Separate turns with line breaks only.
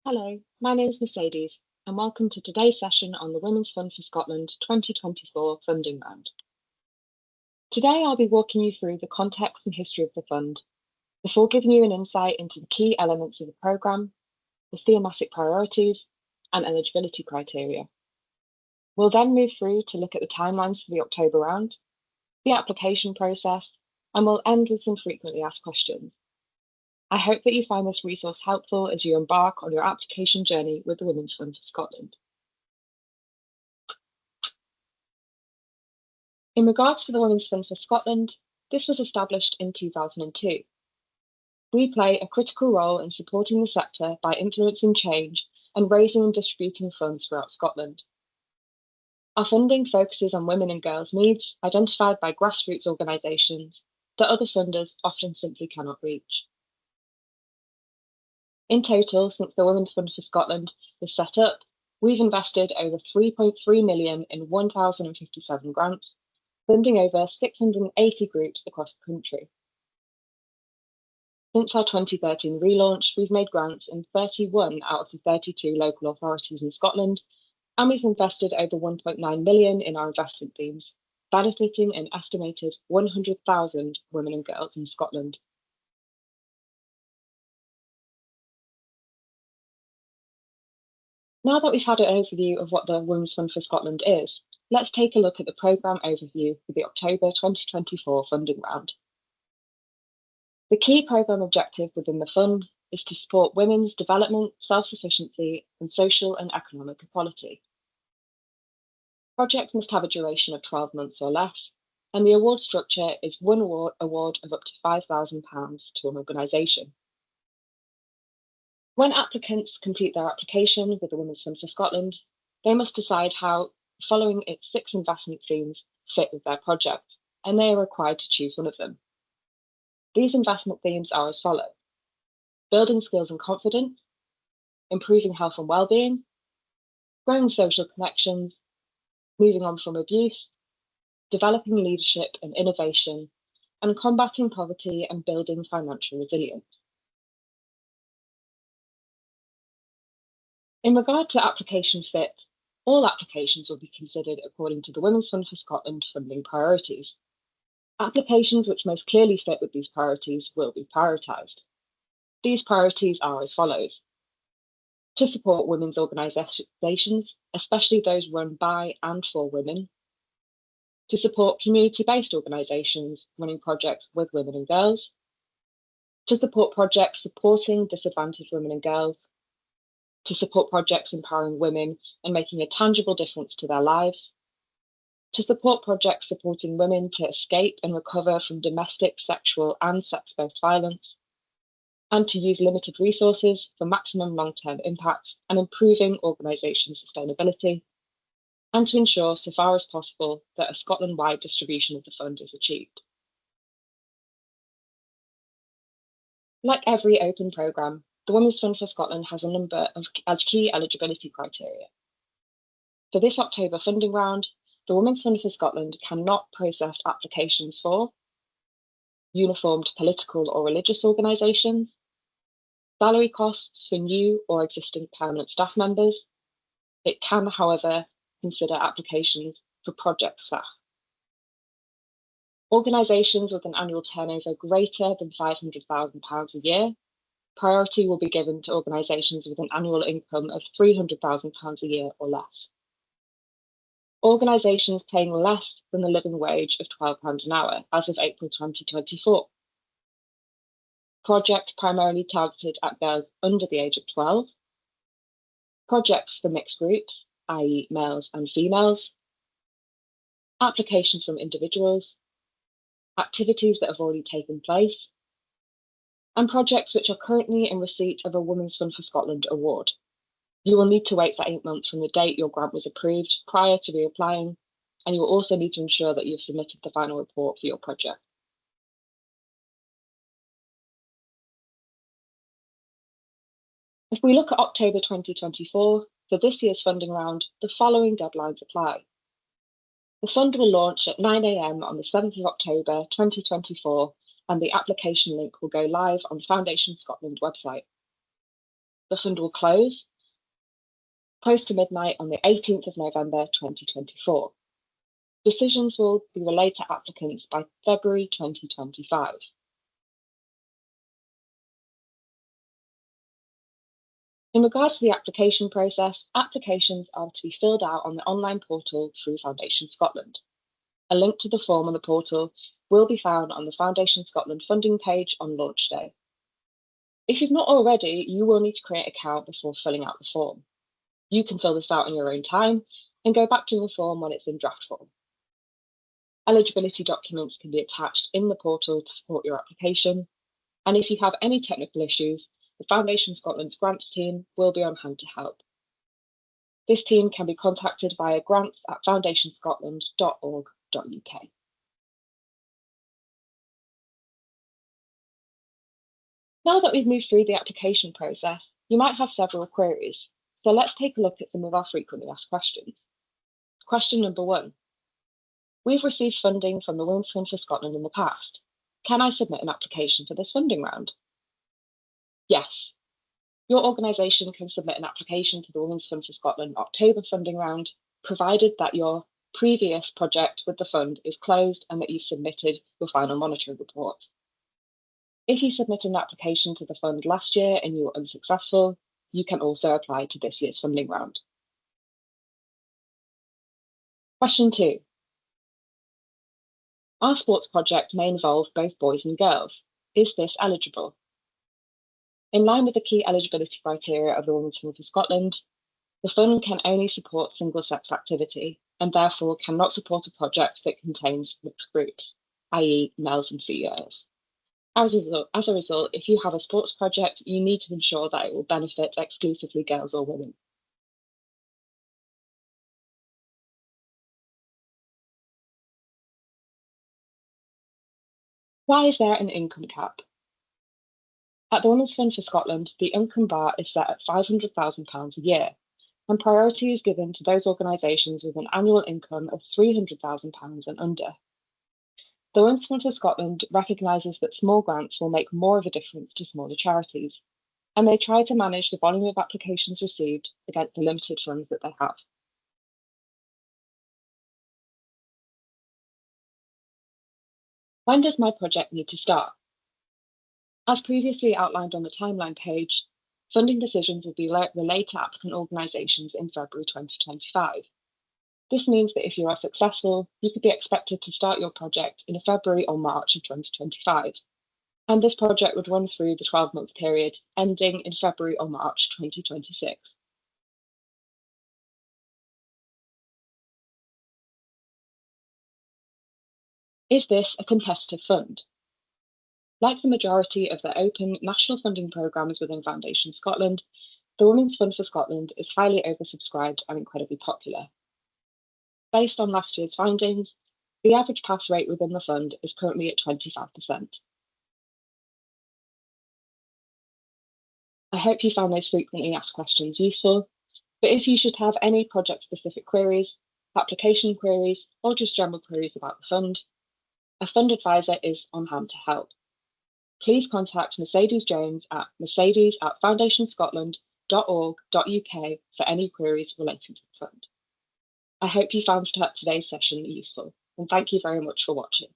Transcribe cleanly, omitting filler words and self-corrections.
Hello, my name is Mercedes, and welcome to today's session on the Women's Fund for Scotland 2024 funding round. Today I'll be walking you through the context and history of the fund, before giving you an insight into the key elements of the programme, the thematic priorities, and eligibility criteria. We'll then move through to look at the timelines for the October round, the application process, and we'll end with some frequently asked questions. I hope that you find this resource helpful as you embark on your application journey with the Women's Fund for Scotland. In regards to the Women's Fund for Scotland, this was established in 2002. We play a critical role in supporting the sector by influencing change and raising and distributing funds throughout Scotland. Our funding focuses on women and girls' needs identified by grassroots organisations that other funders often simply cannot reach. In total, since the Women's Fund for Scotland was set up, we've invested over 3.3 million in 1,057 grants, funding over 680 groups across the country. Since our 2013 relaunch, we've made grants in 31 out of the 32 local authorities in Scotland, and we've invested over 1.9 million in our investment themes, benefiting an estimated 100,000 women and girls in Scotland. Now that we've had an overview of what the Women's Fund for Scotland is, let's take a look at the programme overview for the October 2024 funding round. The key programme objective within the fund is to support women's development, self-sufficiency, and social and economic equality. Projects must have a duration of 12 months or less, and the award structure is one award of up to £5,000 to an organisation. When applicants complete their application with the Women's Fund for Scotland, they must decide how, following its 6 investment themes, fit with their project, and they are required to choose one of them. These investment themes are as follows: building skills and confidence, improving health and well-being, growing social connections, moving on from abuse, developing leadership and innovation, and combating poverty and building financial resilience. In regard to application fit, all applications will be considered according to the Women's Fund for Scotland funding priorities. Applications which most clearly fit with these priorities will be prioritised. These priorities are as follows: to support women's organisations, especially those run by and for women, to support community-based organisations running projects with women and girls, to support projects supporting disadvantaged women and girls, to support projects empowering women and making a tangible difference to their lives, to support projects supporting women to escape and recover from domestic, sexual, and sex-based violence, and to use limited resources for maximum long-term impact and improving organisation sustainability, and to ensure, so far as possible, that a Scotland-wide distribution of the fund is achieved. Like every open programme, the Women's Fund for Scotland has a number of key eligibility criteria. For this October funding round, the Women's Fund for Scotland cannot process applications for uniformed political or religious organisations, salary costs for new or existing permanent staff members. It can, however, consider applications for project staff. Organisations with an annual turnover greater than £500,000 a year. Priority will be given to organisations with an annual income of £300,000 a year or less. Organisations paying less than the living wage of £12 an hour as of April 2024. Projects primarily targeted at girls under the age of 12. Projects for mixed groups, i.e. males and females. Applications from individuals. Activities that have already taken place, and projects which are currently in receipt of a Women's Fund for Scotland award. You will need to wait for 8 months from the date your grant was approved prior to reapplying, and you will also need to ensure that you've submitted the final report for your project. If we look at October 2024, for this year's funding round, the following deadlines apply. The fund will launch at 9 a.m. on the 7th of October 2024, and the application link will go live on the Foundation Scotland website. The fund will close close to midnight on the 18th of November 2024. Decisions will be relayed to applicants by February 2025. In regard to the application process, applications are to be filled out on the online portal through Foundation Scotland. A link to the form on the portal will be found on the Foundation Scotland funding page on launch day. If you've not already, you will need to create an account before filling out the form. You can fill this out in your own time and go back to the form when it's in draft form. Eligibility documents can be attached in the portal to support your application, and if you have any technical issues, the Foundation Scotland's grants team will be on hand to help. This team can be contacted via grants@foundationscotland.org.uk. Now that we've moved through the application process, you might have several queries. So let's take a look at some of our frequently asked questions. Question number 1. We've received funding from the Women's Fund for Scotland in the past. Can I submit an application for this funding round? Yes. Your organisation can submit an application to the Women's Fund for Scotland October funding round, provided that your previous project with the fund is closed and that you've submitted your final monitoring report. If you submitted an application to the fund last year and you were unsuccessful, you can also apply to this year's funding round. Question 2. Our sports project may involve both boys and girls. Is this eligible? In line with the key eligibility criteria of the Women's Fund for Scotland, the fund can only support single-sex activity and therefore cannot support a project that contains mixed groups, i.e. males and females. As a result, if you have a sports project, you need to ensure that it will benefit exclusively girls or women. Why is there an income cap? At the Women's Fund for Scotland, the income bar is set at £500,000 a year, and priority is given to those organisations with an annual income of £300,000 and under. The Women's Fund for Scotland recognises that small grants will make more of a difference to smaller charities, and they try to manage the volume of applications received against the limited funds that they have. When does my project need to start? As previously outlined on the timeline page, funding decisions will be relayed to applicant organisations in February 2025. This means that if you are successful, you could be expected to start your project in February or March of 2025, and this project would run through the 12-month period ending in February or March 2026. Is this a competitive fund? Like the majority of the open national funding programmes within Foundation Scotland, the Women's Fund for Scotland is highly oversubscribed and incredibly popular. Based on last year's findings, the average pass rate within the fund is currently at 25%. I hope you found those frequently asked questions useful, but if you should have any project-specific queries, application queries, or just general queries about the fund, a fund advisor is on hand to help. Please contact Mercedes Jones at mercedes@foundationscotland.org.uk for any queries relating to the fund. I hope you found today's session useful, and thank you very much for watching.